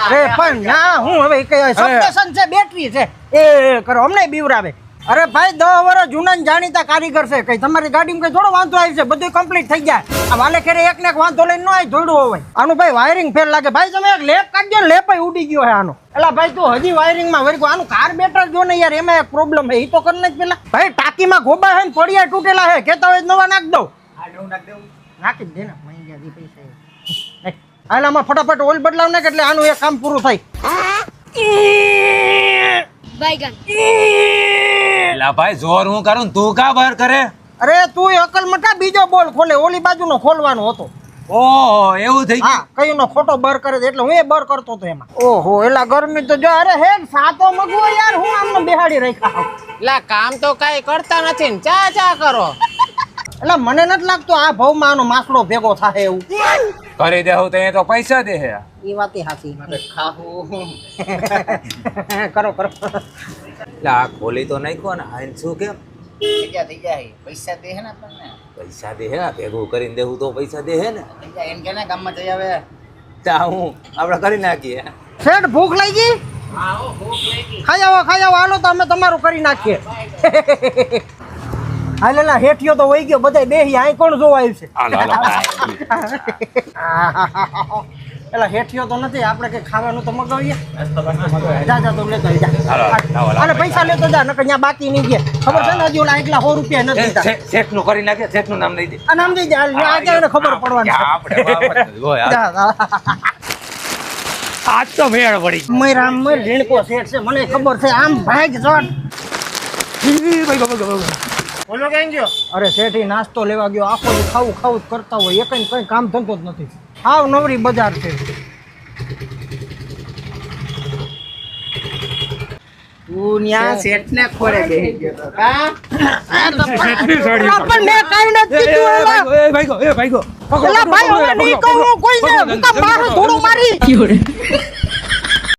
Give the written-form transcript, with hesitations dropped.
અરે પણ ના હું હવે કઈ સબસ્ટેશન છે બેટરી છે એ કરો અમને બીવરાવે અરે ભાઈ 10 વર્ષ જૂના જાણીતા કારીગર છે કઈ તમારી ગાડીમાં કઈ થોડો વાંધો આવી છે બધું કમ્પ્લીટ થઈ જાય આ વાલે ખેરે એક ને એક વાંધો લઈને ન આવી જોડવું હોય આનું ભાઈ વાયરિંગ ફેર લાગે ભાઈ તમે એક લેપ કાઢજો ને લેપ ઉડી ગયો છે આનો એલા ભાઈ તું હજી વાયરિંગમાં વળી આનું કાર્બેટર જો ને યાર એમાં એક પ્રોબ્લેમ છે એ તો કરી જ પેલા ભાઈ ટાંકીમાં ગોબા છે ને પડિયા તૂટેલા છે કેતા હોય નવા નાખ દઉં નાખી જ દે ને મહિના પૈસા હાલામાં ફટાફટ ઓઇલ બદલાવ ને એટલે આનું એક કામ પૂરું થાય લા ભાઈ જોર હું કરું તું કા બહાર કરે અરે તું અકલ મટા બીજો બોલ ખોલે ઓલી બાજુનો ખોલવાનો હતો ઓહો એવું થઈ હા કયું નો ખોટો બર કરે એટલે હું એ બર કરતો હતો એમાં ઓહો એલા ગરમી તો જો અરે હે સાતો મગવો યાર હું આમને બેહાડી રાખ્યા લા કામ તો કાઈ કરતા નથી ને ચા ચા કરો એટલે મને નથી લાગતું આ ભાવમાં આનો માસડો ભેગો થાય એવું કરી દેવું તો એ તો પૈસા દે હે ઈ વાતી હાચી કરો કરો લા ખોલી તો નાખ્યો ને આઈને શું કેમ થઈ જાય પૈસા દે હે ને આપણને પૈસા દે હે ભેગું કરીને દેવું તો પૈસા દે હે ને થઈ જાય એમ કે ને ગામમાં જઈ આવે તા હું આપણે કરી નાખીએ શેઠ ભૂખ લાગી હા હો ભૂખ લાગી ખાઈ આવો હાલો તો અમે તમારું કરી નાખીએ હાલેલા હેઠિયો તો વહી ગયો બધા બેહી અહીં કોણ જોવા આવ્યું છે હાલો હાલો એલા હેઠિયો તો નથી આપણે કઈ ખાવાનું તો મગાવીએ જા તો લેતો જા અને પૈસા લેતો જા નકર ત્યાં બાકી નહીં ગયા ખબર છે ને હજી ઓલા એકલા 100 રૂપિયા નથી દીધા શેઠ નું કરી નાખે શેઠ નું નામ દઈ દે આ નામ દઈ દે આ ખબર પડવાની આજ તો મેળ પડી મયરામ મય રીણકો શેઠ છે મને ખબર છે આમ ભાગ જોડ બોલો કેમ ગયો અરે શેઠી નાસ્તો લેવા ગયો આખો દી ખાવું જ કરતા હોય એક કઈ કામ ધંધો જ નથી હાવ નવરી બજાર છે તું ન્યા શેઠ ને ખોરે બેહી ગયો કા આપણને કાઈ નથી કીધું એલા એ ભાઈગો એલા ભાઈ હવે નહીં કહું કોઈને હું કા મારું થોડું મારી